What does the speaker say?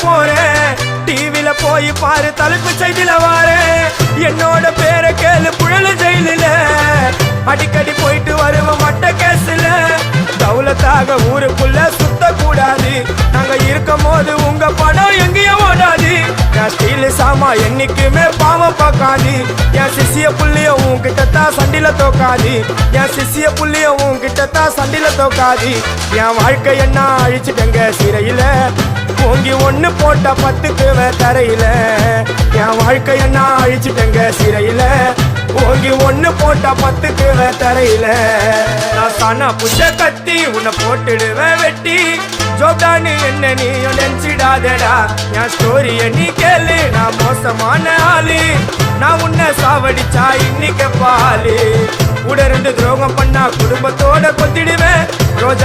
போறேன் டிவில போய் பாரு தலைப்பு செய்தில வாரேன் என்னோட பேரை கேளு புழல ஜெயிலில அடிக்கடி போயிட்டு வருவோம் மட்ட கேஸ்ல தௌலத்தாக ஊருக்குள்ள சுத்த கூடாது நாங்க இருக்கும் போது உங்க படம் எங்கேயும் ஓடாது என் ஸ்டீல் சாமா என்னைக்குமே பாவம் பார்க்காது என் சிசிய புள்ளிய உன்கிட்டத்தான் சண்டில தோக்காது என் சிசிய புள்ளிய உன்கிட்டத்தான் சண்டில தோக்காது என் வாழ்க்கை என்ன அழிச்சுட்டங்க சிறையில ஓங்கி ஒண்ணு போட்ட 10க்கு தரையில என் வாழ்க்கை என்ன அழிச்சுட்டங்க சிறையில ஓங்கி ஒண்ணு போட்ட 10க்கு தரையில நான் தானா புஷ கத்தி உன்னை போட்டுடுவேன் வெட்டி ஜோப்டானு என்ன நீ நினைச்சிடாதடா என் ஸ்டோரிய நீ கேளு நான் மோசமான ஆளு நான் உன்னை சாவடிச்சா இன்னைக்கு பாலு கூட 2 துரோகம் பண்ணா குடும்பத்தோட கொத்திடுவேன் ரோஜா